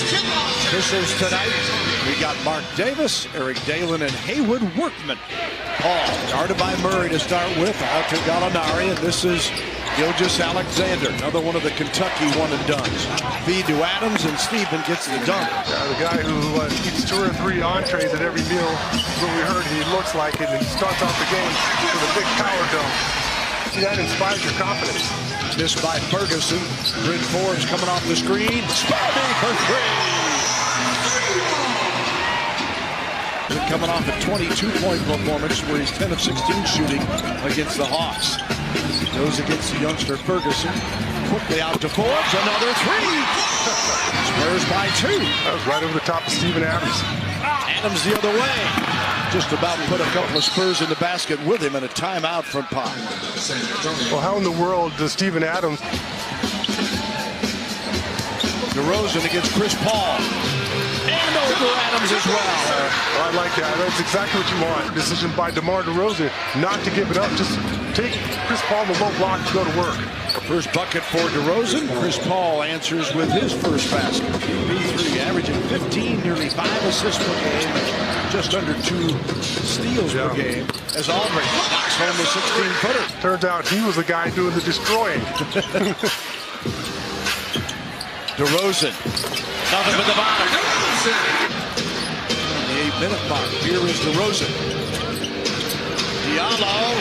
Officials tonight, we got Mark Davis, Eric Dalen, and Haywood Workman. Paul, guarded by Murray to start with, out to Gallinari, and this is Gilgeous Alexander, another one of the Kentucky one-and-dones. Feed to Adams, and Stephen gets the dunk. The guy who eats 2 or 3 entrees at every meal, what we heard, he looks like it, and he starts off the game with a big power dunk. See, that inspires your confidence. Missed by Ferguson. Bryn Forbes coming off the screen. Spalding for 3. Coming off a 22-point performance where he's 10 of 16 shooting against the Hawks. Goes against the youngster Ferguson. Quickly out to Forbes. Another 3. Spurs by 2. That was right over the top of Steven Adams. Adams the other way. Just about put a couple of Spurs in the basket with him, and a timeout from Pop. Well, how in the world does Steven Adams... DeRozan against Chris Paul. And over Adams as well. I like that. That's exactly what you want. Decision by DeMar DeRozan not to give it up. Just take Chris Paul in the low block to go to work. First bucket for DeRozan. Chris Paul answers with his first basket. B3 averaging 15, nearly 5 assists per game, just under 2 steals per game. As Aldridge knocks home the 16-footer. Turns out he was the guy doing the destroying. DeRozan, nothing but the bottom. On the 8-minute mark, here is DeRozan. Diallo,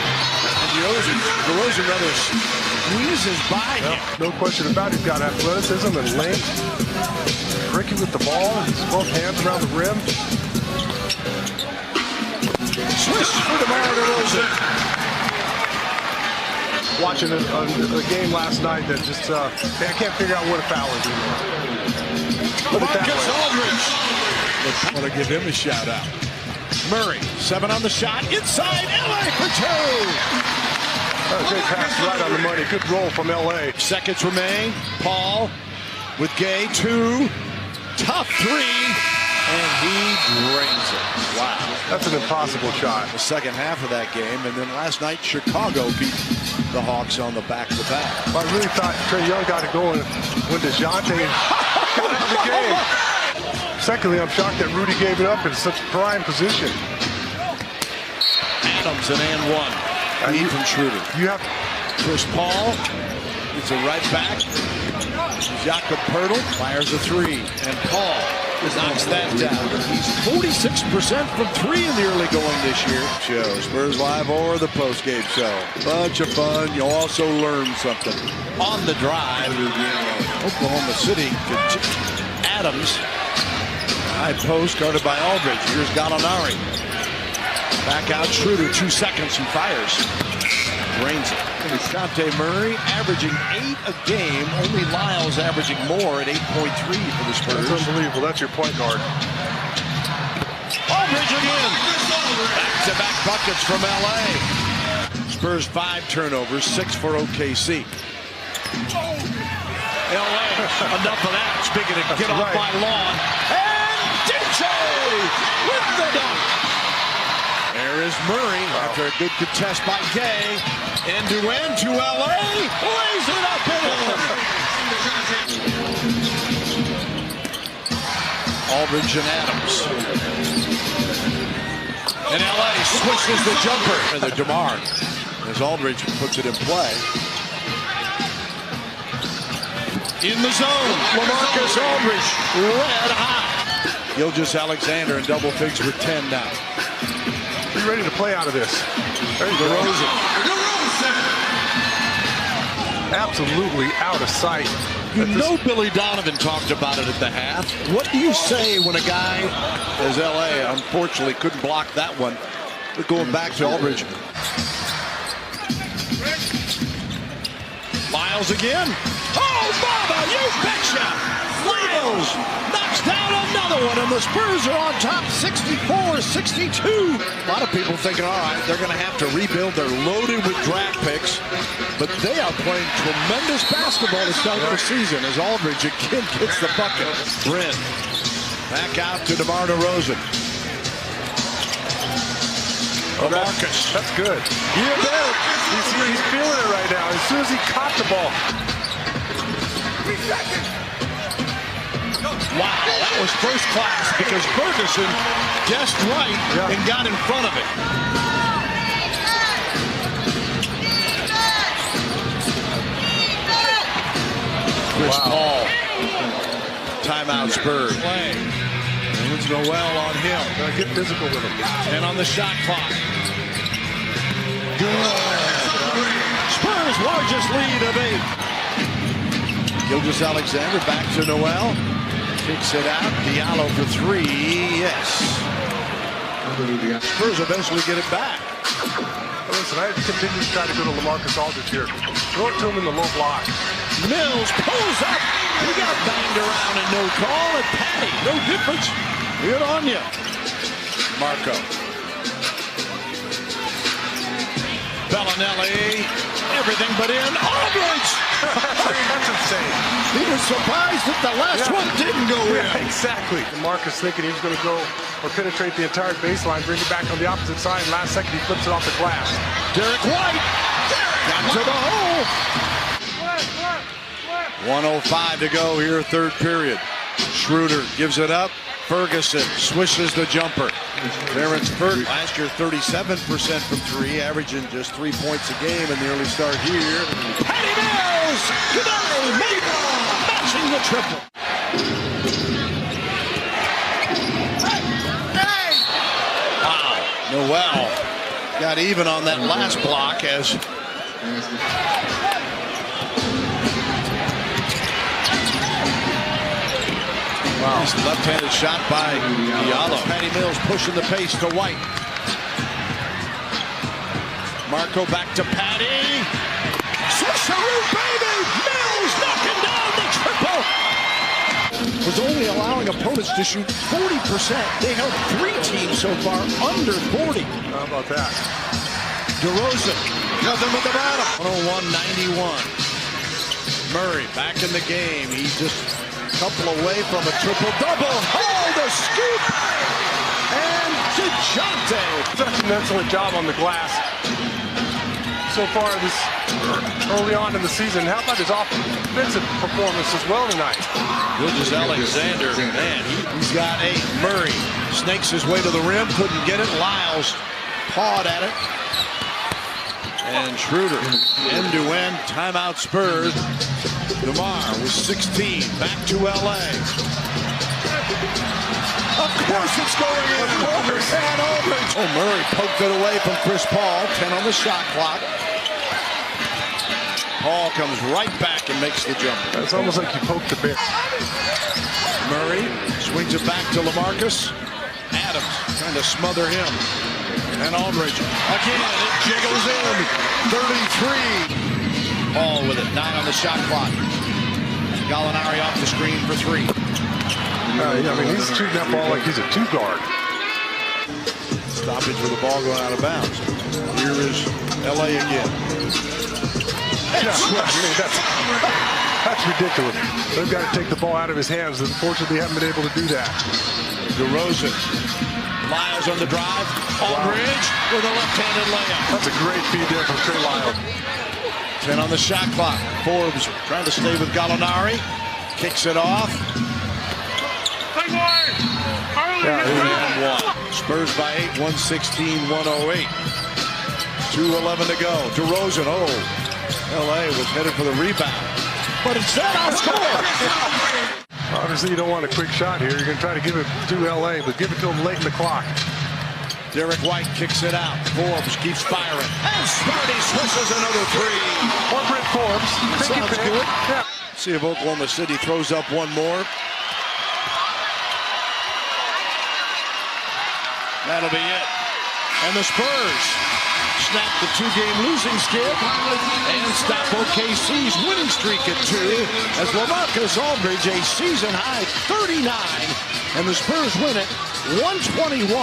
and DeRozan rather squeezes by him. No question about it. He's got athleticism and length. Tricky with the ball. He's both hands around the rim. Swish for DeMar DeRozan. Watching a game last night that just, I can't figure out what a foul is anymore. Marcus Aldridge. Let's want to give him a shout out. Murray, 7 on the shot, inside LA for 2. That was a great pass right on the money. Good roll from LA. Seconds remain. Paul with Gay, 2. Tough 3. And he drains it. Wow. That's an impossible shot. The second half of that game. And then last night, Chicago beat the Hawks on the back-to-back. I really thought Trae Young got it going when DeJounte got out of the game. Secondly, I'm shocked that Rudy gave it up in such prime position. Adams and 1. Lead from Schroeder. You have Chris Paul. It's a right back. Jakob Poeltl fires a 3. And Paul knocks that down. He's 46% from 3 in the early going this year. Spurs Live or the postgame show. Bunch of fun. You'll also learn something. On the drive, Oklahoma City. Adams. High post guarded by Aldridge. Here's Gallinari. Back out Schroeder. 2 seconds. He fires. Drains it. Dejounte Murray averaging 8 a game. Only Lyles averaging more at 8.3 for the Spurs. That's unbelievable. That's your point guard. Aldridge again. Back-to-back buckets from LA. Spurs 5 turnovers, 6 for OKC. LA, enough of that. Speaking of get off my lawn. And DJ with the dunk. There is Murray after a good contest by Gay. End-to-end to LA. Lays it up and in. Aldridge and Adams. And LA swishes the jumper. And the DeMar as Aldridge puts it in play. In the zone, LaMarcus Aldridge, red hot. Gilgeous Alexander in double figs with 10 now. Be ready to play out of this. There you go. DeRozan. Absolutely out of sight. You know Billy Donovan talked about it at the half. What do you say when a guy as LA unfortunately couldn't block that one? But going back to Aldridge. Lyles again. Oh, Baba, you betcha! Lyles knocks down another one, and the Spurs are on top 64-62. A lot of people thinking, all right, they're going to have to rebuild. They're loaded with draft picks, but they are playing tremendous basketball to start the season as Aldridge again gets the bucket. Bryn back out to DeMar DeRozan. Marcus. That's good. You bet. He's feeling it right now. As soon as he caught the ball. Wow, that was first class because Ferguson guessed right and got in front of it. Chris Paul. Timeout Spurs. It's Noel on him. Get physical with him. And on the shot clock. Good. Spurs' largest lead of 8. Gilgeous-Alexander back to Noel. Kicks it out. Diallo for 3. Yes. Spurs eventually get it back. Listen, I continue to try to go to LaMarcus Aldridge here. Throw it to him in the low block. Mills pulls up. He got banged around and no call. And Patty, no difference. Good on you. Marco. Bellinelli. Everything but in. Aldridge. That's insane. He was surprised that the last one didn't go in. Exactly. Marcus thinking he was going to go or penetrate the entire baseline, bring it back on the opposite side, and last second he flips it off the glass. Derek White got to the hole. 1:05 to go here, third period. Schroeder gives it up. Ferguson swishes the jumper. Terrence Ferguson, last year 37% from 3, averaging just 3 points a game in the early start here. Patty Mills, good night, matching the triple. Wow, Noel got even on that last block as Nice left-handed shot by Diallo. Patty Mills pushing the pace to White. Marco back to Patty. Swisheroo, baby! Mills knocking down the triple. Was only allowing opponents to shoot 40%. They held 3 teams so far under 40. How about that? DeRozan, nothing but the bottom. 101-91. Murray back in the game. He just couple away from a triple-double. Oh, the scoop! And DeJounte. Such an excellent job on the glass so far this early on in the season. How about his offensive performance as well tonight? Gilgeous-Alexander, man, he's got 8. Murray snakes his way to the rim, couldn't get it. Lyles pawed at it. And Schroeder, end-to-end, timeout Spurs. DeMar with 16, back to LA. Of course it's going in. Aldridge. Oh, Murray poked it away from Chris Paul. 10 on the shot clock. Paul comes right back and makes the jumper. It's almost like you poked the bear. Murray swings it back to LaMarcus. Adams trying to smother him. And Aldridge again, it jiggles in. 33. Paul with it, 9 on the shot clock. Gallinari off the screen for 3. I mean, he's shooting that ball like he's a 2-guard. Stoppage with the ball going out of bounds. Here is LA again. That's ridiculous. They've got to take the ball out of his hands. Unfortunately, they haven't been able to do that. DeRozan. Lyles on the drive. Aldridge with a left-handed layup. That's a great feed there from Trey Lyles. 10 on the shot clock. Forbes trying to stay with Gallinari. Kicks it off. Spurs by 8, 116-108. 2:11 to go. DeRozan, LA was headed for the rebound. But instead, I'll score. Obviously, you don't want a quick shot here. You're going to try to give it to LA, but give it to them late in the clock. Derek White kicks it out. Forbes keeps firing. And Sparty swishes another 3. Corporate Forbes. Sounds good. Yeah. See if Oklahoma City throws up one more. That'll be it. And the Spurs snap the 2-game losing skid and stop OKC's winning streak at 2 as LaMarcus Aldridge, a season-high 39, and the Spurs win it 121